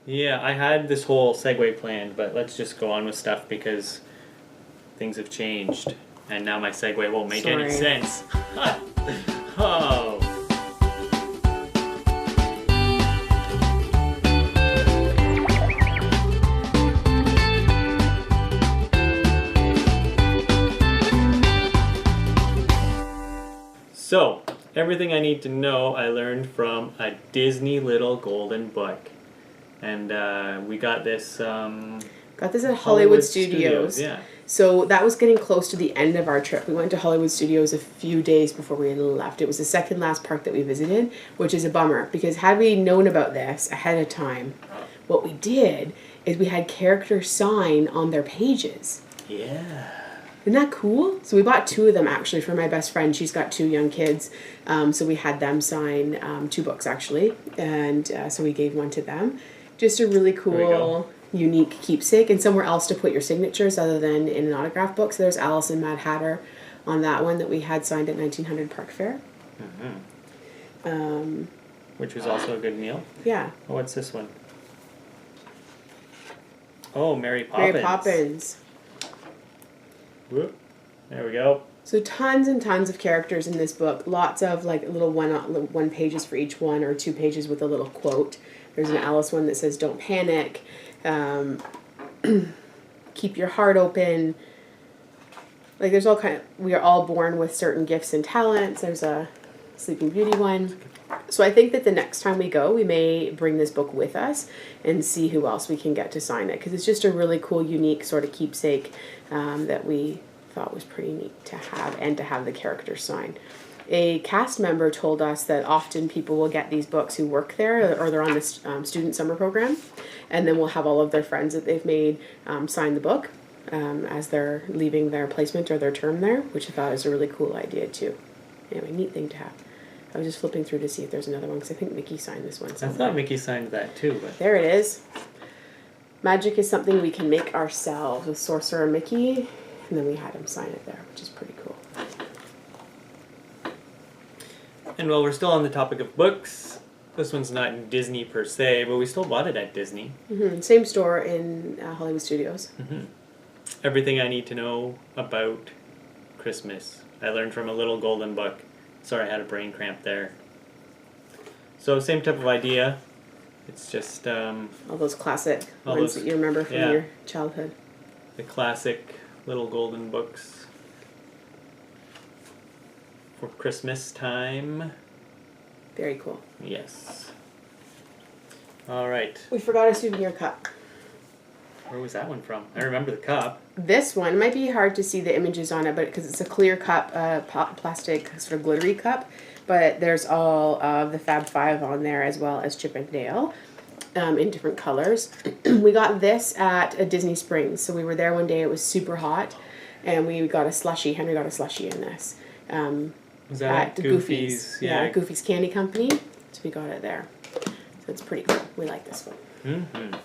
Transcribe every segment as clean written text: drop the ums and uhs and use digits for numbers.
Yeah, I had this whole segue planned, but let's just go on with stuff because things have changed, and now my segue won't make any sense. Oh. So, everything I need to know I learned from a Disney little golden book. And we got this... got this at Hollywood Studios. Yeah. So that was getting close to the end of our trip. We went to Hollywood Studios a few days before we left. It was the second last park that we visited, which is a bummer. Because had we known about this ahead of time, what we did is we had characters sign on their pages. Yeah. Isn't that cool? So we bought 2 of them actually for my best friend. She's got 2 young kids. So we had them sign 2 books actually. And so we gave one to them. Just a really cool, unique keepsake and somewhere else to put your signatures other than in an autograph book. So there's Alice and Mad Hatter on that one that we had signed at 1900 Park Fair. Mm-hmm. Which was also a good meal. Yeah. Oh, what's this one? Oh, Mary Poppins. Mary Poppins. Whoop. There we go. So tons and tons of characters in this book. Lots of like little one pages for each one or 2 pages with a little quote. There's an Alice one that says, "Don't panic. Keep your heart open." Like there's all kind of, we are all born with certain gifts and talents. There's a Sleeping Beauty one. So I think that the next time we go, we may bring this book with us and see who else we can get to sign it. Because it's just a really cool, unique sort of keepsake that we thought was pretty neat to have and to have the characters sign. A cast member told us that often people will get these books who work there or they're on the student summer program, and then we'll have all of their friends that they've made sign the book as they're leaving their placement or their term there, which I thought was a really cool idea too. Anyway, neat thing to have. I was just flipping through to see if there's another one because I think Mickey signed this one somewhere. I thought Mickey signed that too. But there it is. Magic is something we can make ourselves with Sorcerer Mickey, and then we had him sign it there, which is pretty cool. And while we're still on the topic of books, this one's not Disney per se, but we still bought it at Disney. Mm-hmm. Same store in Hollywood Studios. Mm-hmm. Everything I need to know about Christmas. I learned from a little golden book. Sorry, I had a brain cramp there. So same type of idea. It's just... all those classic ones that you remember from your childhood. The classic little golden books for Christmas time. Very cool. Yes. All right. We forgot a souvenir cup. Where was that one from? I remember the cup. This one might be hard to see the images on it, but because it's a clear cup, plastic sort of glittery cup, but there's all of the Fab Five on there as well as Chip and Dale in different colors. We got this at a Disney Springs, so we were there one day. It was super hot, and we got a slushie. Henry got a slushie in this. Was that at Goofy's? Yeah, Goofy's Candy Company. So we got it there. So it's pretty cool. We like this one. Mm-hmm.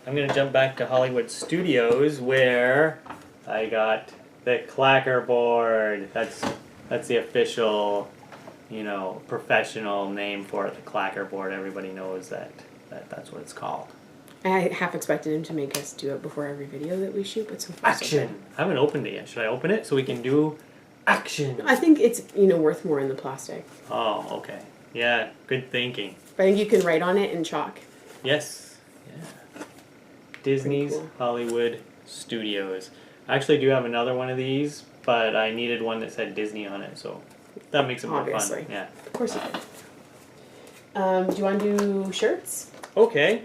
I'm going to jump back to Hollywood Studios where I got the clacker board. That's the official, professional name for it, the clacker board. Everybody knows that's what it's called. I half expected him to make us do it before every video that we shoot, but so far action! I haven't opened it yet. Should I open it so we can do action? I think it's, worth more in the plastic. Oh, okay. Yeah, good thinking. But I think you can write on it in chalk. Yes. Disney's cool. Hollywood Studios. I actually do have another one of these, but I needed one that said Disney on it, so that makes it more fun. Yeah. Of course you can. Do you want to do shirts? Okay.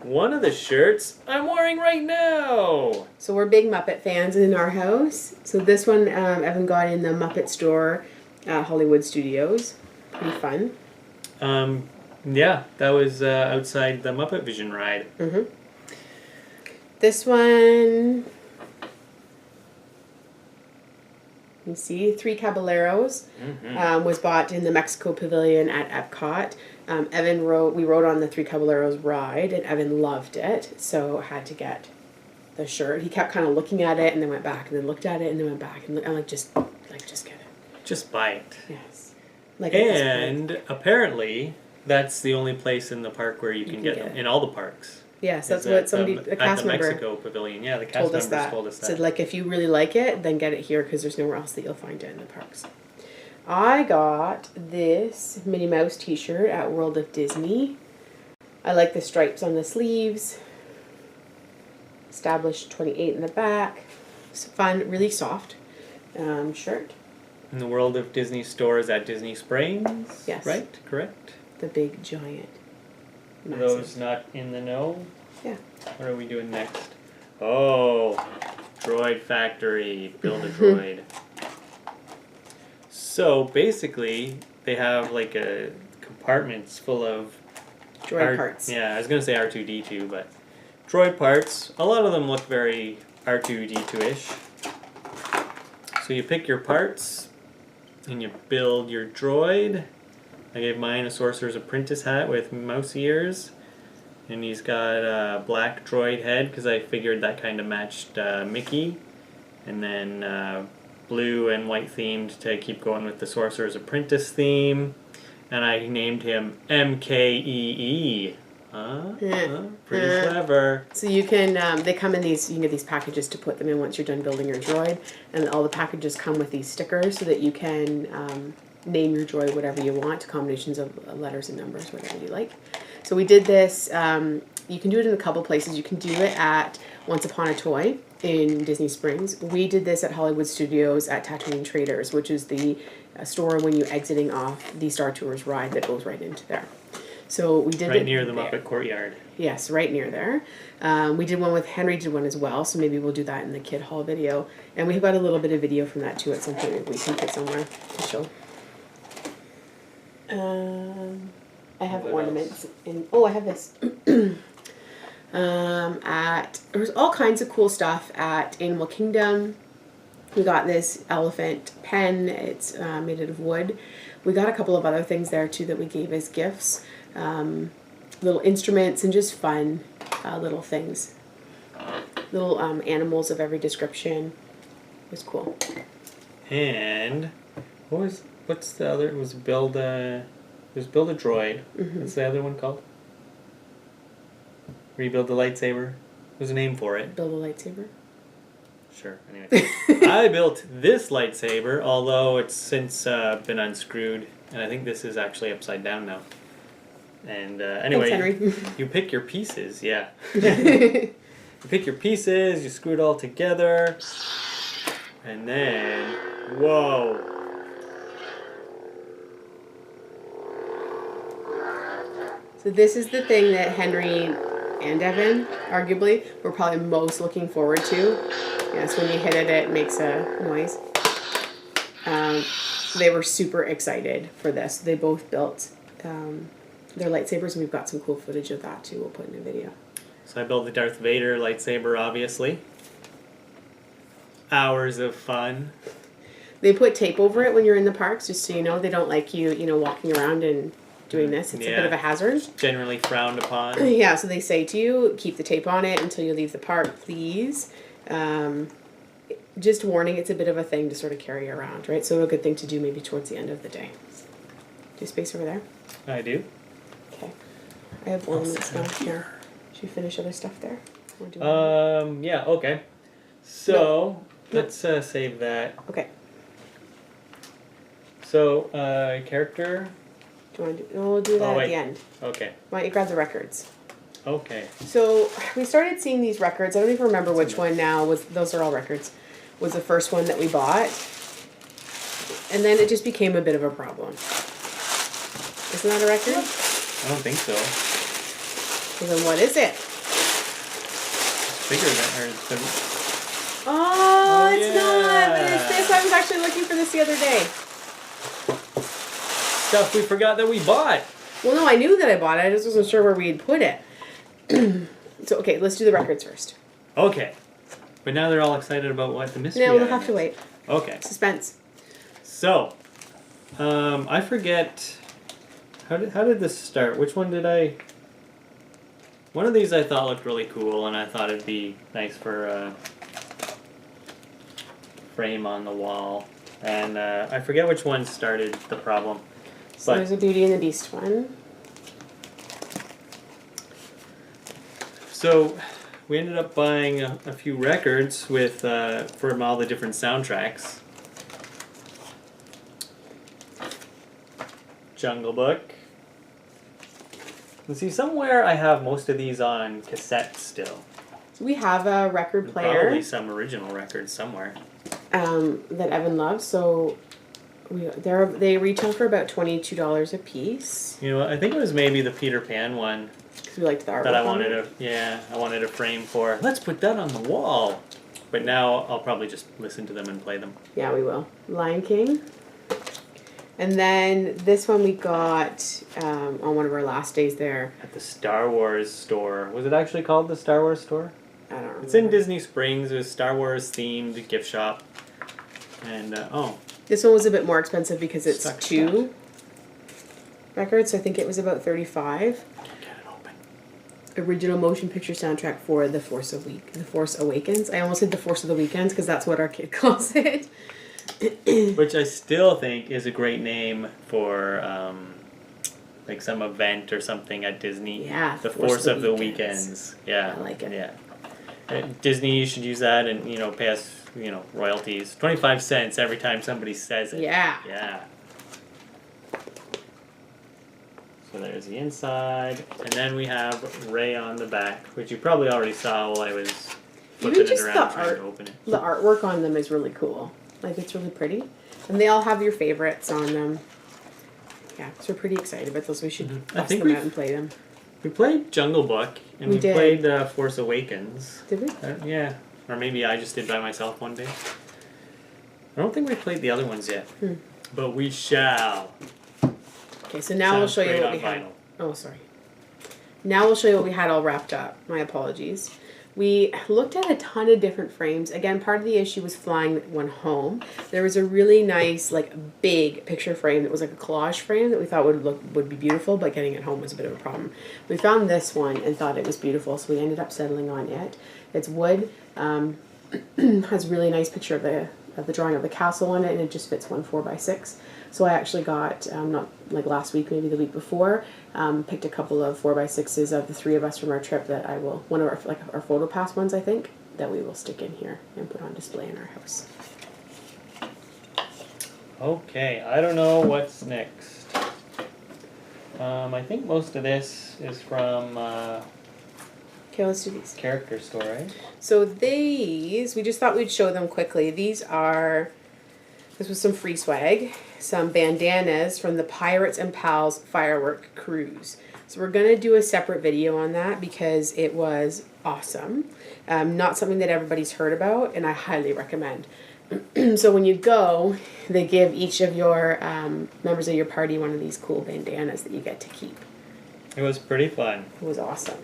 One of the shirts I'm wearing right now. So we're big Muppet fans in our house. So this one Evan got in the Muppet store at Hollywood Studios. Pretty fun. Yeah, that was outside the Muppet Vision ride. Mm-hmm. This one, you see, Three Caballeros, was bought in the Mexico Pavilion at Epcot. We rode on the Three Caballeros ride, and Evan loved it, so had to get the shirt. He kept kind of looking at it, and then went back, and then looked at it, and then went back, and I'm like, just get it. Just buy it. Yes. And apparently, that's the only place in the park where you can get them. In all the parks. Yes, that's Is what at somebody, the, a cast at the member, Mexico Pavilion. Yeah, the cast told us members that. told us that. Said, like, if you really like it, then get it here because there's nowhere else that you'll find it in the parks. I got this Minnie Mouse t-shirt at World of Disney. I like the stripes on the sleeves. Established 28 in the back. It's fun, really soft shirt. In the World of Disney stores at Disney Springs. Yes. Right? Correct? The big giant. For those not in the know. Yeah. What are we doing next? Oh, Droid Factory. Build a droid. So basically, they have like a compartments full of droid parts. Yeah, I was gonna say R2D2, but droid parts. A lot of them look very R2D2-ish. So you pick your parts and you build your droid. I gave mine a Sorcerer's Apprentice hat with mouse ears. And he's got a black droid head because I figured that kind of matched Mickey. And then blue and white themed to keep going with the Sorcerer's Apprentice theme. And I named him MKEE. Pretty clever. So you can, they come in these, you can get these packages to put them in once you're done building your droid. And all the packages come with these stickers so that you can name your droid whatever you want, combinations of letters and numbers, whatever you like. So we did this, you can do it in a couple places. You can do it at Once Upon a Toy in Disney Springs. We did this at Hollywood Studios at Tatooine Traders, which is the store when you're exiting off the Star Tours ride that goes right into there. So we did right it near the there. Muppet Courtyard. Yes, right near there. We did one with Henry, did one as well, so maybe we'll do that in the Kid Haul video. And we've got a little bit of video from that too at some point. Maybe we can put somewhere to show. I have What ornaments in. Oh, I have this. There's all kinds of cool stuff at Animal Kingdom. We got this elephant pen. It's made out of wood. We got a couple of other things there too that we gave as gifts. Little instruments and just fun little things. Little animals of every description. It was cool. And what's the other? It was Build a Droid. Mm-hmm. What's the other one called? Rebuild the Lightsaber. There's a name for it. Build a lightsaber. Sure. Anyway, I built this lightsaber, although it's since been unscrewed, and I think this is actually upside down now. And anyway, Thanks, Henry. you pick your pieces. Yeah. You pick your pieces. You screw it all together, and then whoa. So this is the thing that Henry and Evan, arguably, were probably most looking forward to. Yes, when you hit it, it makes a noise. They were super excited for this. They both built their lightsabers, and we've got some cool footage of that too. We'll put in a video. So I built the Darth Vader lightsaber, obviously. Hours of fun. They put tape over it when you're in the parks, just so you know. They don't like you, walking around and doing this. It's a bit of a hazard. Generally frowned upon. Yeah, so they say to you, keep the tape on it until you leave the park, please. Just warning, it's a bit of a thing to sort of carry around, right? So a good thing to do maybe towards the end of the day. Do you space over there? I do. Okay. I have ornaments down here. Should we finish other stuff there? Or do Yeah, okay. So, let's save that. Okay. So, character. Do you want to do? We'll do that at the end. Okay. Why don't you grab the records? Okay. So we started seeing these records. I don't even remember which one now. Those are all records. Was the first one that we bought, and then it just became a bit of a problem. Isn't that a record? I don't think so. Well, then what is it? It's bigger than or Oh, it's yeah. not. But it's this. I was actually looking for this the other day. Stuff we forgot that we bought. Well, no, I knew that I bought it. I just wasn't sure where we had put it. So, okay, let's do the records first. Okay. But now they're all excited about what the mystery No, we'll item have to is. wait. Okay. Suspense. So, I forget. How did this start? Which one did I? One of these I thought looked really cool, and I thought it'd be nice for a frame on the wall. And I forget which one started the problem. So But there's a Beauty and the Beast one. So we ended up buying a few records with from all the different soundtracks. Jungle Book. And see, somewhere I have most of these on cassette still. So we have a record And player. probably some original records somewhere. That Evan loves. So they retail for about $22 a piece. You know, I think it was maybe the Peter Pan one Because we liked the artwork. that I on wanted it. I wanted a frame for. Let's put that on the wall. But now I'll probably just listen to them and play them. Yeah, we will. Lion King. And then this one we got on one of our last days there. At the Star Wars store. Was it actually called the Star Wars store? I don't remember. It's in Disney Springs. It was Star Wars themed gift shop. And This one was a bit more expensive because it's Stuck two records. So I think it was about $35. get it open. Original motion picture soundtrack for The Force Awakens. I almost said The Force of the Weekends because that's what our kid calls it. Which I still think is a great name for like some event or something at Disney. Yeah, The Force of the Weekends. Yeah. I like it. Yeah. Disney should use that and, pay us, royalties. 25 cents every time somebody says it. Yeah. Yeah. So there's the inside. And then we have Ray on the back, which you probably already saw while I was flipping it just around the trying to open it. The artwork on them is really cool. Like, it's really pretty. And they all have your favorites on them. Yeah, so we're pretty excited about those. We should bust them out and play them. We played Jungle Book, and we did. played Force Awakens. Did we? Yeah. Or maybe I just did by myself one day. I don't think we played the other ones yet. But we shall. Okay, so now we'll show you what we had. vinyl. Oh, sorry. Now we'll show you what we had all wrapped up. My apologies. We looked at a ton of different frames. Again, part of the issue was flying one home. There was a really nice, big picture frame that was like a collage frame that we thought would be beautiful, but getting it home was a bit of a problem. We found this one and thought it was beautiful, so we ended up settling on it. It's wood. Has a really nice picture of the drawing of the castle on it, and it just fits one 4x6. So I actually got, not like last week, maybe the week before, picked a couple of 4x6s of the three of us from our trip that I will, one of our photo pass ones, I think, that we will stick in here and put on display in our house. Okay, I don't know what's next. I think most of this is from Okay, let's do these. Character Store, right? So these, we just thought we'd show them quickly. This was some free swag, some bandanas from the Pirates and Pals Firework Cruise. So we're going to do a separate video on that because it was awesome. Not something that everybody's heard about, and I highly recommend. So when you go, they give each of your members of your party one of these cool bandanas that you get to keep. It was pretty fun. It was awesome.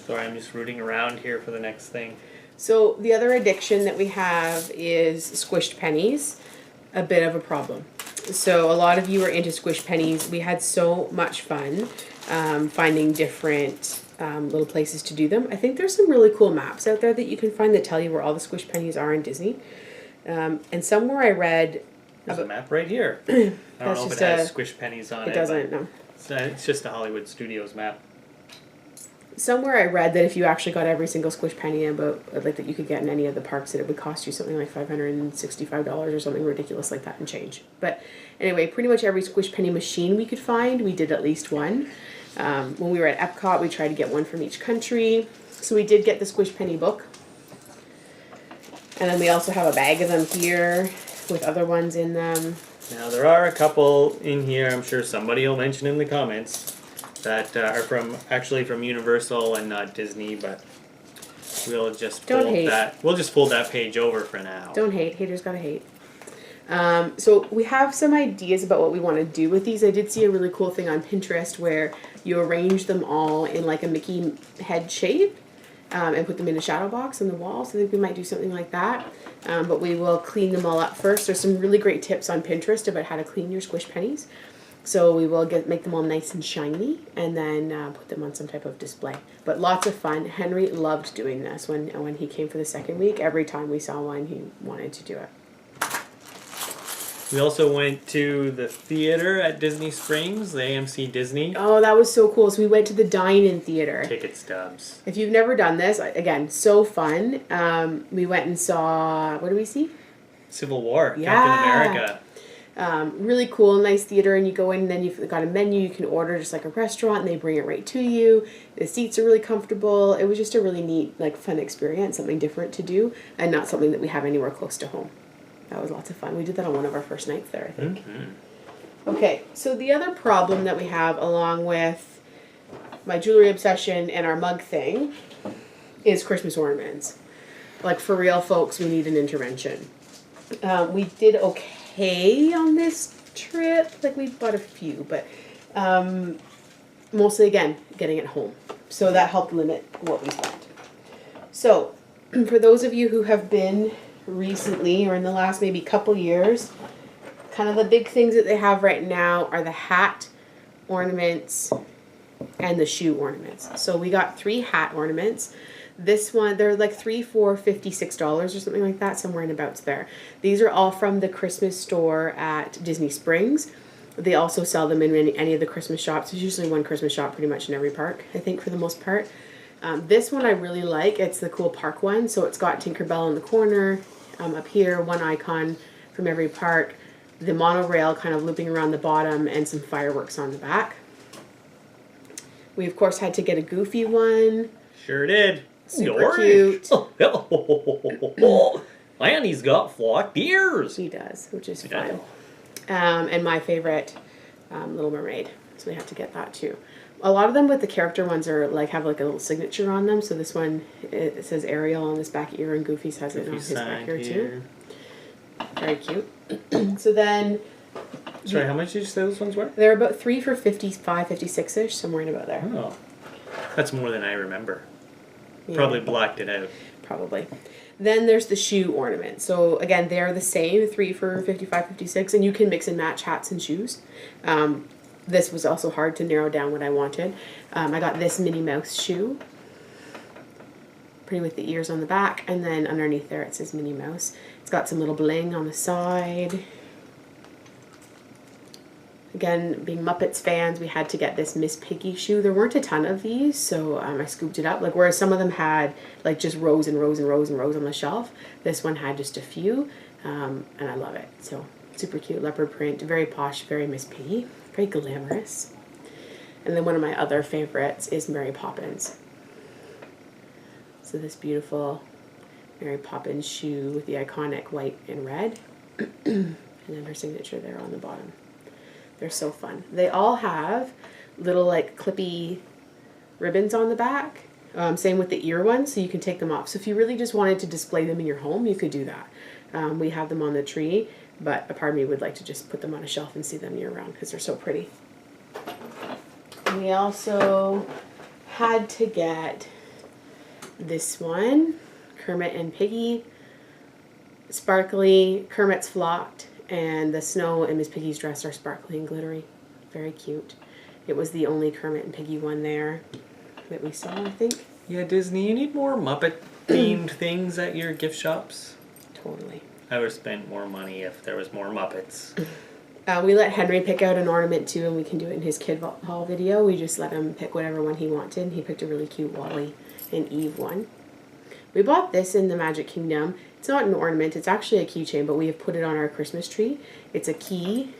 Sorry, I'm just rooting around here for the next thing. So the other addiction that we have is squished pennies, a bit of a problem. So a lot of you are into squished pennies. We had so much fun finding different little places to do them. I think there's some really cool maps out there that you can find that tell you where all the squished pennies are in Disney. And somewhere I read... There's a map right here. I don't know if it has squished pennies on it. It doesn't, no. It's just a Hollywood Studios map. Somewhere I read that if you actually got every single squish penny that you could get in any of the parks, that it would cost you something like $565 or something ridiculous like that and change. But anyway, pretty much every squish penny machine we could find, we did at least one. When we were at Epcot, we tried to get one from each country. So we did get the squish penny book. And then we also have a bag of them here with other ones in them. Now there are a couple in here, I'm sure somebody will mention in the comments, that are actually from Universal and not Disney, but we'll just fold that page over for now. Don't hate. Haters gotta hate. So we have some ideas about what we want to do with these. I did see a really cool thing on Pinterest where you arrange them all in like a Mickey head shape and put them in a shadow box on the wall. So I think we might do something like that. But we will clean them all up first. There's some really great tips on Pinterest about how to clean your squish pennies. So we will make them all nice and shiny and then put them on some type of display. But lots of fun. Henry loved doing this when he came for the second week. Every time we saw one, he wanted to do it. We also went to the theater at Disney Springs, the AMC Disney. Oh, that was so cool. So we went to the dine-in theater. Ticket stubs. If you've never done this, again, so fun. We went and saw, what did we see? Civil War, Yeah. Captain America. Really cool, nice theater, and you go in and then you've got a menu you can order just like a restaurant and they bring it right to you. The seats are really comfortable. It was just a really neat, like fun experience, something different to do and not something that we have anywhere close to home. That was lots of fun. We did that on one of our first nights there, I think. Mm-hmm. Okay, so the other problem that we have along with my jewelry obsession and our mug thing is Christmas ornaments. Like for real, folks, we need an intervention. We did okay on this trip. Like we bought a few, but mostly again getting it home. So that helped limit what we spent. So for those of you who have been recently or in the last maybe couple years, kind of the big things that they have right now are the hat ornaments and the shoe ornaments. So we got 3 hat ornaments. This one, they're like 3 for $56 or something like that, somewhere in abouts there. These are all from the Christmas store at Disney Springs. They also sell them in any of the Christmas shops. There's usually one Christmas shop pretty much in every park, I think, for the most part. This one I really like. It's the cool park one. So it's got Tinkerbell in the corner, up here, one icon from every park, the monorail kind of looping around the bottom, and some fireworks on the back. We, of course, had to get a Goofy one. Sure did. Super cute. Man, he's got flocked ears. He does, which is fun. And my favorite, Little Mermaid. So we had to get that too. A lot of them with the character ones are like have like a little signature on them. So this one, it says Ariel on this back ear, and Goofy's has it on his back ear too. Very cute. So then... Sorry, how much did you say those ones were? They're about 3 for 55, 56-ish, somewhere in about there. Oh. That's more than I remember. Yeah. Probably blocked it out. Probably. Then there's the shoe ornament. So again, they're the same, 3 for 55, 56, and you can mix and match hats and shoes. This was also hard to narrow down what I wanted. I got this Minnie Mouse shoe. Pretty with the ears on the back, and then underneath there it says Minnie Mouse. It's got some little bling on the side. Again, being Muppets fans, we had to get this Miss Piggy shoe. There weren't a ton of these, so I scooped it up. Like whereas some of them had like just rows and rows and rows and rows on the shelf, this one had just a few, and I love it. So super cute leopard print, very posh, very Miss Piggy, very glamorous. And then one of my other favorites is Mary Poppins. So this beautiful Mary Poppins shoe with the iconic white and red, and then her signature there on the bottom. They're so fun. They all have little like clippy ribbons on the back. Same with the ear ones, so you can take them off. So if you really just wanted to display them in your home, you could do that. We have them on the tree, but a part of me would like to just put them on a shelf and see them year round because they're so pretty. We also had to get this one, Kermit and Piggy, sparkly. Kermit's flocked, and the snow in Miss Piggy's dress are sparkly and glittery. Very cute. It was the only Kermit and Piggy one there that we saw, I think. Yeah, Disney, you need more Muppet-themed things at your gift shops. Totally. I would have spent more money if there was more Muppets. We let Henry pick out an ornament too, and we can do it in his kid haul video. We just let him pick whatever one he wanted. He picked a really cute Wally and Eve one. We bought this in the Magic Kingdom. It's not an ornament, it's actually a keychain, but we have put it on our Christmas tree. It's a key.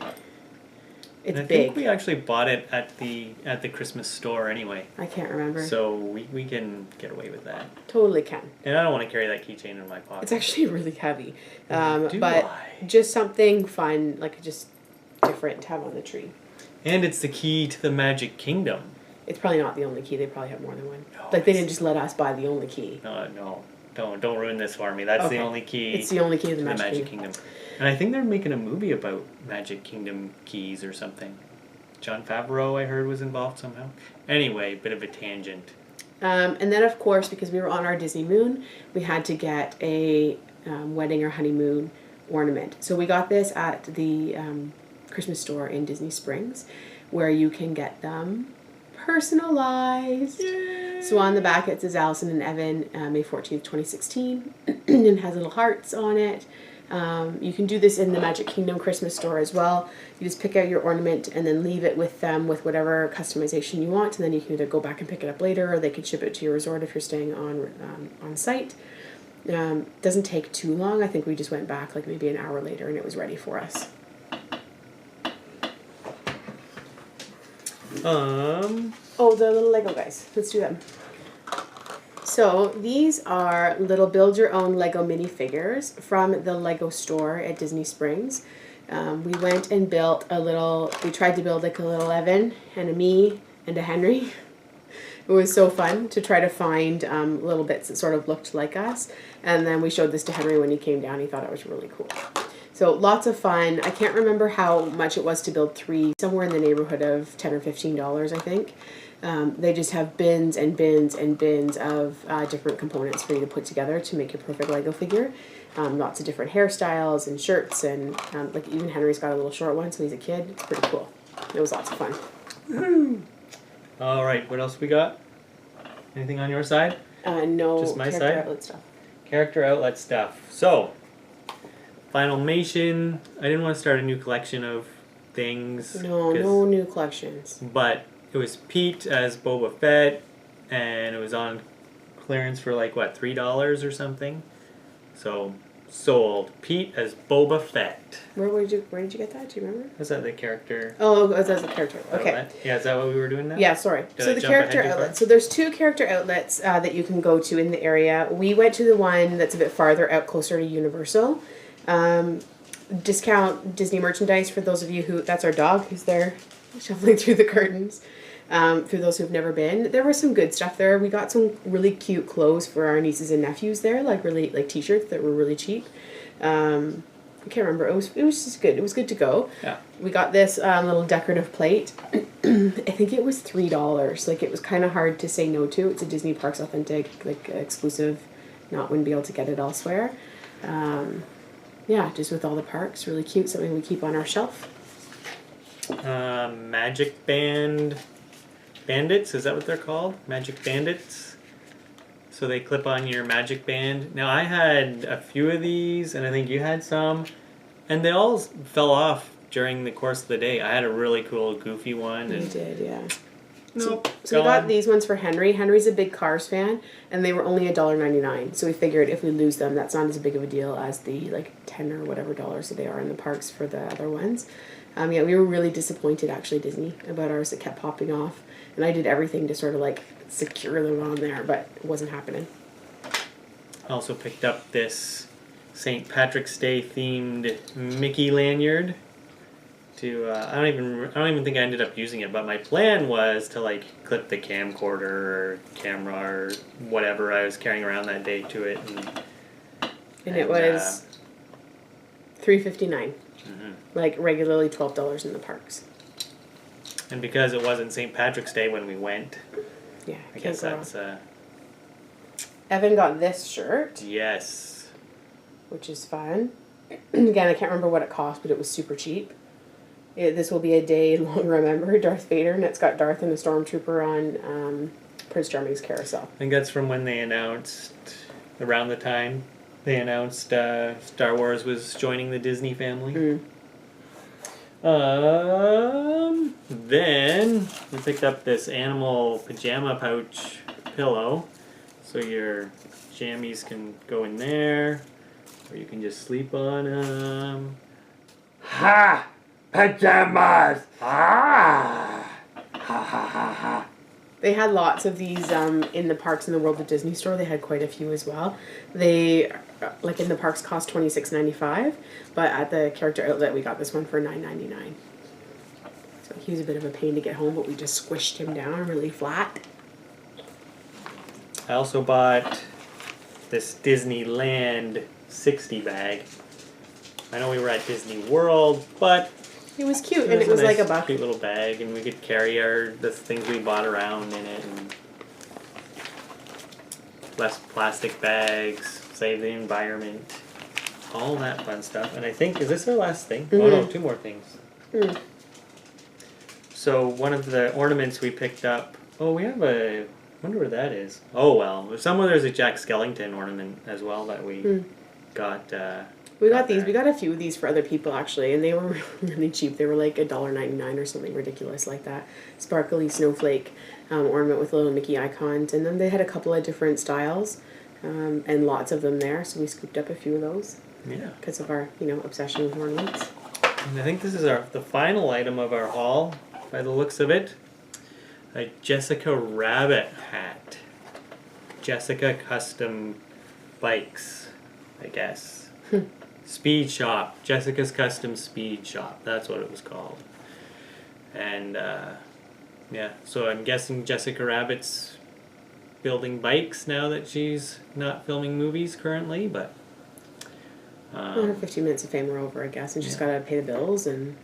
It's and I big. think we actually bought it at the Christmas store anyway. I can't remember. So we can get away with that. Totally can. And I don't want to carry that keychain in my pocket. It's actually really heavy. Do but I? Just something fun, like just different to have on the tree. And it's the key to the Magic Kingdom. It's probably not the only key. They probably have more than one. No, Like they didn't just let us buy the only key. No. Don't ruin this for me. That's Okay. the only key. It's the only key to the to Magic Kingdom. And I think they're making a movie about Magic Kingdom keys or something. John Favreau, I heard, was involved somehow. Anyway, bit of a tangent. And then, of course, because we were on our Disney moon, we had to get a wedding or honeymoon ornament. So we got this at the Christmas store in Disney Springs, where you can get them personalized. Yay! So on the back it says Allison and Evan, May 14th, 2016, and has little hearts on it. You can do this in the Magic Kingdom Christmas store as well. You just pick out your ornament and then leave it with them with whatever customization you want, and then you can either go back and pick it up later, or they can ship it to your resort if you're staying on site. Doesn't take too long. I think we just went back like maybe an hour later and it was ready for us. Oh, the little Lego guys. Let's do them. So these are little build your own Lego minifigures from the Lego store at Disney Springs. We went and built we tried to build like a little Evan and a me and a Henry. It was so fun to try to find little bits that sort of looked like us. And then we showed this to Henry when he came down. He thought it was really cool. So lots of fun. I can't remember how much it was to build 3, somewhere in the neighborhood of $10 or $15, I think. They just have bins and bins and bins of different components for you to put together to make your perfect Lego figure. Lots of different hairstyles and shirts, and like even Henry's got a little short one, so he's a kid. It's pretty cool. It was lots of fun. Woo-hoo. All right, what else we got? Anything on your side? No. Just my character side? outlet stuff. Character outlet stuff. So, Finalmation. I didn't want to start a new collection of things. No new collections. But it was Pete as Boba Fett, and it was on clearance for like, what, $3 or something? So, sold. Pete as Boba Fett. Where did you get that? Do you remember? Is that the character? Oh, that's the character. Okay. Outlet? Yeah, is that what we were doing now? Yeah, sorry. Did So I the jump character ahead too far? outlet. So there's 2 character outlets that you can go to in the area. We went to the one that's a bit farther out, closer to Universal. Discount Disney merchandise for those of you who, that's our dog who's there shuffling through the curtains. For those who've never been, there was some good stuff there. We got some really cute clothes for our nieces and nephews there, like t-shirts that were really cheap. I can't remember. It was just good. It was good to go. Yeah. We got this little decorative plate. I think it was $3. Like, it was kind of hard to say no to. It's a Disney Parks authentic, like exclusive. Wouldn't be able to get it elsewhere. Yeah, just with all the parks, really cute. Something we keep on our shelf. Magic Bandits, is that what they're called? Magic Bandits? So they clip on your magic band. Now I had a few of these, and I think you had some, and they all fell off during the course of the day. I had a really cool goofy one. You did, yeah. Nope. So we got these ones for Henry. Henry's a big Cars fan, and they were only $1.99. So we figured if we lose them, that's not as big of a deal as the like 10 or whatever dollars that they are in the parks for the other ones. Yeah, we were really disappointed actually, Disney, about ours that kept popping off, and I did everything to sort of like secure them on there, but it wasn't happening. I also picked up this St. Patrick's Day themed Mickey lanyard. I don't even think I ended up using it, but my plan was to like clip the camcorder or camera or whatever I was carrying around that day to it, and it was $3.59. Mm-hmm. Like regularly $12 in the parks. And because it wasn't St. Patrick's Day when we went, yeah, I guess that's Evan got this shirt. Yes. Which is fun. Again, I can't remember what it cost, but it was super cheap. This will be a day long remember. Darth Vader, and it's got Darth and the Stormtrooper on Prince Charming's carousel. I think that's from when they announced, around the time they announced Star Wars was joining the Disney family. Then we picked up this animal pajama pouch pillow, so your jammies can go in there, or you can just sleep on them. Ha! Pajamas! Ah! Ha ha ha ha. They had lots of these in the parks in the World of Disney store. They had quite a few as well. They, like in the parks, cost $26.95, but at the character outlet we got this one for $9.99. So he was a bit of a pain to get home, but we just squished him down really flat. I also bought this Disneyland 60 bag. I know we were at Disney World, but it was cute, and it was nice, like $1. Cute little bag, and we could carry the things we bought around in it, and less plastic bags, save the environment, all that fun stuff. And I think, is this our last thing? Mm-hmm. Oh no, 2 more things. Mm. So one of the ornaments we picked up. Oh, we have I wonder where that is. Oh well, somewhere there's a Jack Skellington ornament as well that we got We got these. We got a few of these for other people actually, and they were really cheap. They were like $1.99 or something ridiculous like that. Sparkly snowflake ornament with little Mickey icons, and then they had a couple of different styles, and lots of them there. So we scooped up a few of those. Yeah. Because of our obsession with ornaments. And I think this is the final item of our haul, by the looks of it. A Jessica Rabbit hat. Jessica Custom Bikes, I guess. Speed Shop. Jessica's Custom Speed Shop. That's what it was called. And, yeah, so I'm guessing Jessica Rabbit's building bikes now that she's not filming movies currently, but... her 15 minutes of fame are over, I guess, and she's got to pay the bills. And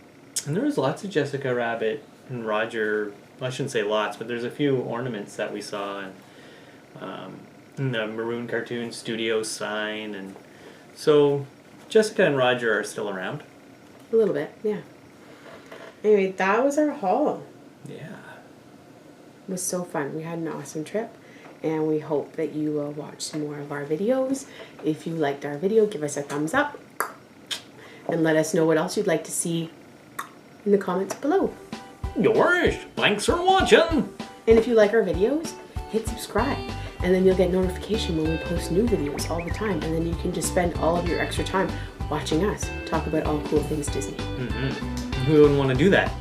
there was lots of Jessica Rabbit and Roger. Well, I shouldn't say lots, but there's a few ornaments that we saw, and the Maroon Cartoon Studios sign, and so Jessica and Roger are still around. A little bit, yeah. Anyway, that was our haul. Yeah. It was so fun. We had an awesome trip. And we hope that you will watch some more of our videos. If you liked our video, give us a thumbs up. And let us know what else you'd like to see in the comments below. Yours. Thanks for watching. And if you like our videos, hit subscribe. And then you'll get notification when we post new videos all the time. And then you can just spend all of your extra time watching us talk about all cool things Disney. Who wouldn't want to do that?